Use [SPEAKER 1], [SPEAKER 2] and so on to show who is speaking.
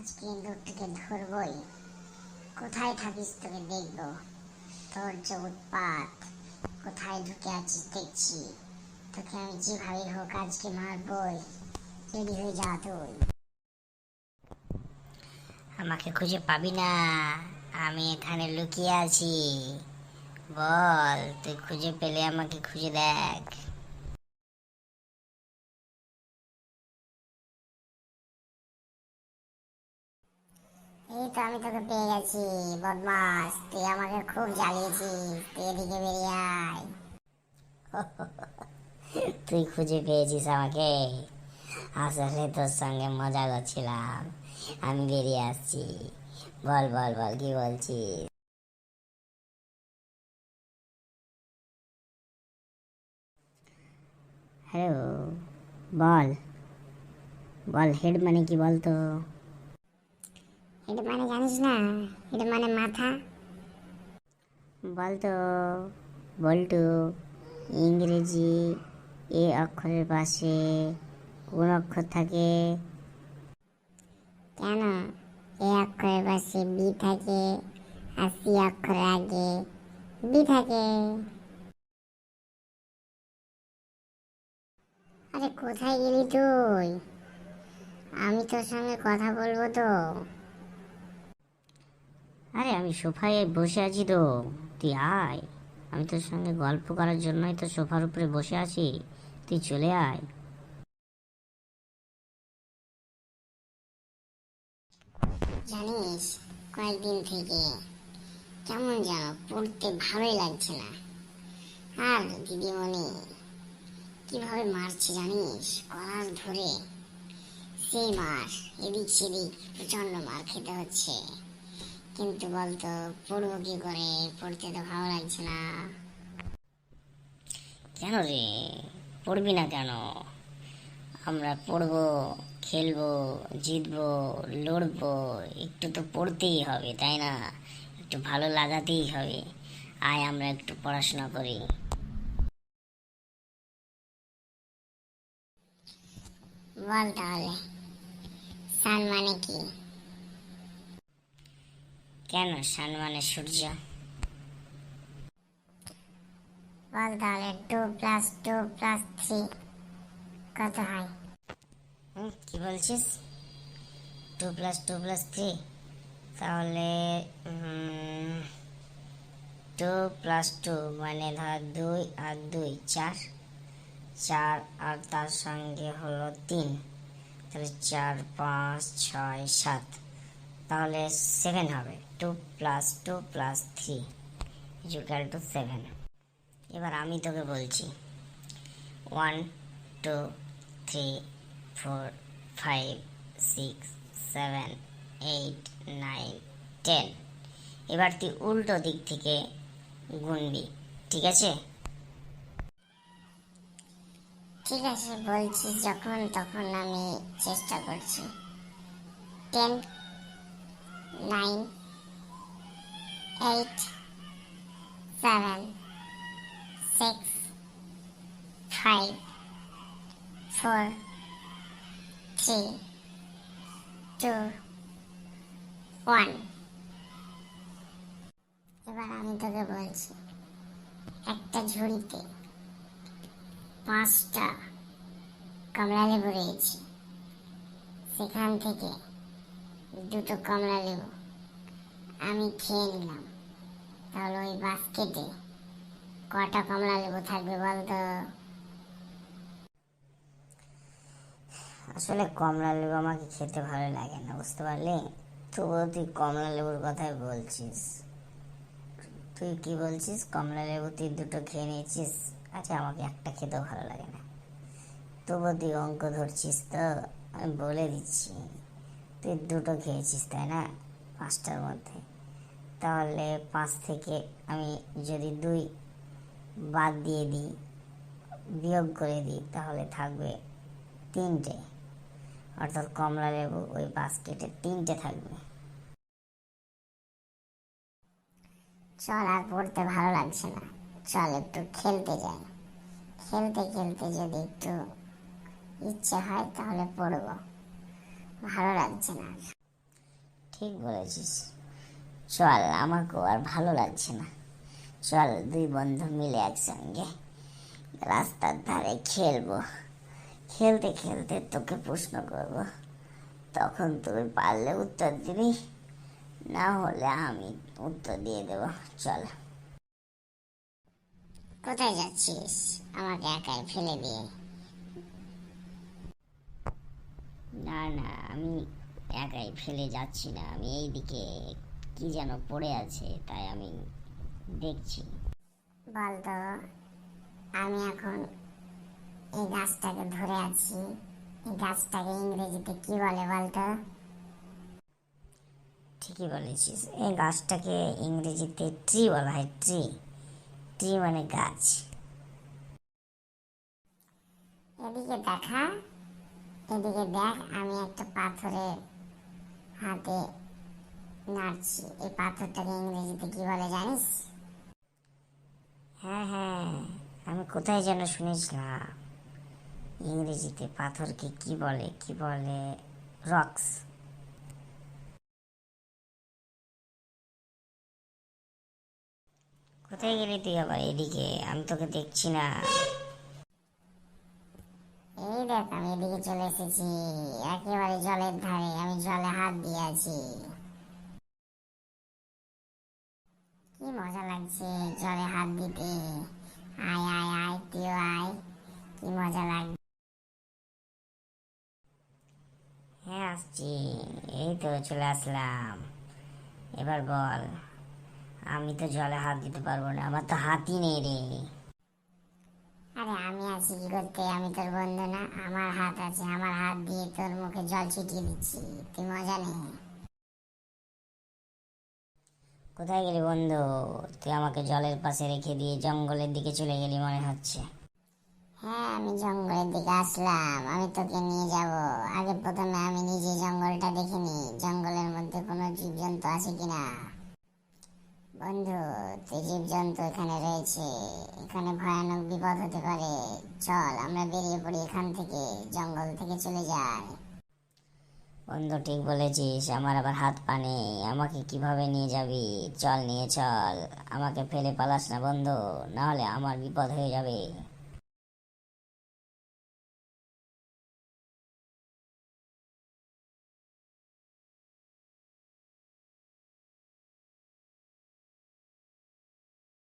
[SPEAKER 1] আজকে ইঁদুরটাকে ধরবই। কোথায় থাকিস তোকে দেখবো। তোর যে উৎপাত, কোথায় ঢুকে আছিস দেখছি। তোকে আমি যেভাবে হোক আজকে মারবই। রেডি হয়ে যা তুই। আমাকে খুঁজে পাবি না, আমি এখানে লুকিয়ে আছি। বল, তুই খুঁজে পেলে আমাকে খুঁজে দেখ। এই তো আমি তোকে পেয়ে গেছি। বদমাস, তুই আমাকে খুব জ্বালিয়েছিস। তুই এদিকে বেরিয়ে আয়। তুই খুঁজে পেয়েছিস আমাকে? আসলে তোর সঙ্গে মজা করছিলাম। আমি বেরিয়ে আসছি। বল বল বল, কি বলছিস? হ্যালো, বল বল, হেড মানে কি বলতো? হেড মানে জানিস না? হেড মানে মাথা। বলতো বল্টু, ইংরেজি এ অক্ষরের পাশে কোন অক্ষর থাকে? কেন? এ অক্ষরের পাশে বি থাকে, আর সি অক্ষরের আগে বি থাকে। আরে কোথায় গেলি তুই? আমি তোর সঙ্গে কথা বলবো তো। আরে আমি সোফায় বসে আছি তো, তুই আয়। আমি তোর সঙ্গে গল্প করার জন্যই তো সোফার উপরে বসে আছি। তুই চলে আয়। জানিস, কয়েকদিন থেকে কেমন যেন পড়তে ভালোই লাগছে না। আর দিদিমণি কিভাবে মারছে জানিস, কলার ধরে সেই মার, এদিক সেদিক প্রচন্ড মার খেতে হচ্ছে। কিন্তু বলতো পড়বো কি করে, পড়তে তো ভালো লাগছে না। কেন রে, পড়বি না কেন? আমরা পড়বো, খেলবো, জিতবো, লড়বো। একটু তো পড়তেই হবে, তাই না? একটু ভালো লাগাতেই হবে। আয় আমরা একটু পড়াশোনা করি। বল তাহলে, সান মানে কি? কেন, সান মানে সূর্য। বল তাহলে 2+2+3 কত হয়? কি বলছিস? 2+2+3? তাহলে 2+2 মানে ধর 2 আর 2 4। 4 আর তার সঙ্গে হলো 3, তাহলে 4, 5, 6, 7। তাহলে 7 হবে। 2+2+3 = 7। এবার আমি তোকে বলছি, 1, 2, 3, 4, 5, 6, 7, 8, 9, 10। এবার তুই উল্টো দিক থেকে গুনবি, ঠিক আছে? ঠিক আছে, বলছি যখন তখন আমি চেষ্টা করছি। 10, 9, 8, 7, 6, 5, 4, 3, 2, 1। এবার আমি তোকে বলছি, একটা ঝুড়িতে 5টা কমলা লেবু রয়েছে। সেখান থেকে 2টো কমলা লেবু আমি খেয়ে নিলাম। তাহলে ওই বাস্কেটে কটা কমলা লেবু থাকবে বলতো? আসলে কমলা লেবু আমাকে খেতে ভালো লাগে না, বুঝতে পারলি? তবুও তুই কমলা লেবুর কথাই বলছিস। তুই কি বলছিস, কমলা লেবু তুই 2টো খেয়ে নিয়েছিস। আচ্ছা, আমাকে একটা খেতেও ভালো লাগে না। তবুও তুই অঙ্ক ধরছিস তো। আমি বলে দিচ্ছি, তুই 2টো খেয়েছিস তাই না 5টার মধ্যে। তাহলে 5 থেকে আমি যদি 2 বাদ দিয়ে দিই, বিয়োগ করে দিই, তাহলে থাকবে 3টে। অর্থাৎ কমলা লেবু ওই বাস্কেটে 3টে থাকবে। চল, আর পড়তে ভালো লাগছে না। চল একটু খেলতে যাই। খেলতে খেলতে যদি একটু ইচ্ছে হয় তাহলে পড়বো। ভালো লাগছে না। ঠিক বলেছিস। চল, আমাকেও আর ভালো লাগছে না। চল দুই বন্ধু মিলে একসঙ্গে রাস্তার ধারে খেলবো। খেলতে খেলতে তোকে প্রশ্ন করব, তখন তুই পারলে উত্তর দিবি, না হলে আমি উত্তর দিয়ে দেব। চল। কোথায় যাচ্ছিস আমাকে একাই ফেলে দিয়ে? না না, আমি একাই ফেলে যাচ্ছি না, আমি এইদিকে কি যেন পড়ে আছে তাই আমি দেখছি। বলতো, আমি এখন এই গাছটাকে ধরে আছি, এই গাছটাকে ইংরেজিতে কি বলে বলতো? ঠিকই বলেছিস, এই গাছটাকে ইংরেজিতে ট্রি বলা হয়। ট্রি। ট্রি মানে গাছ। এদিকে দেখা, এদিকে দেখ, আমি একটা পাথরের হাতে নাড়ছি। এই পাথরটাকে ইংরেজিতে কি বলে জানিস? হ্যাঁ হ্যাঁ, আমি কোথায় যেন শুনেছিলাম, ইংরেজিতে পাথরকে কি বলে, কি বলে? রক্স। কোথায় গেলি তুই আবার? এদিকে আমি তোকে দেখছি না। এই দেখ, আমি এদিকে চলে এসেছি, একেবারে জলের ধারে, আমি জলে হাত দিয়ে আছি। কি মজা লাগছে জলে হাত দিতে। আয় আয় আয়, তুইও আয়, কি মজা লাগছে। হ্যাঁ আসছি, এই তো চলে আসলাম। এবার বল, আমি তো জলে হাত দিতে পারবো না, আমার তো হাতই নেই রে। আরে আমি আছি কি করতে? আমি তোর বন্ধু না? আমার হাত আছে, আমার হাত দিয়ে তোর মুখে জল ছিটিয়ে দিচ্ছি, তুই মজা নে। কোথায় গেলি বন্ধু? তুই আমাকে জলের পাশে রেখে দিয়ে জঙ্গলের দিকে চলে গেলি মনে হচ্ছে। হ্যাঁ, আমি জঙ্গলের দিকে আসলাম, আমি তোকে নিয়ে যাব। আগে প্রথমে আমি নিজে জঙ্গলটা দেখিনি, জঙ্গলের মধ্যে কোনো জীবজন্তু আছে কিনা। বন্ধু, তুই জীবজন্তু এখানে রয়েছে, এখানে ভয়ানক বিপদ হতে পারে। চল আমরা বেরিয়ে পড়ি এখান থেকে, জঙ্গল থেকে চলে যাই। বন্ধু ঠিক বলেছিস, আমার আবার হাত পা নেই, আমাকে কিভাবে নিয়ে যাবি? চল নিয়ে চল, আমাকে ফেলে পালাস না বন্ধু, না হলে আমার বিপদ হয়ে যাবে।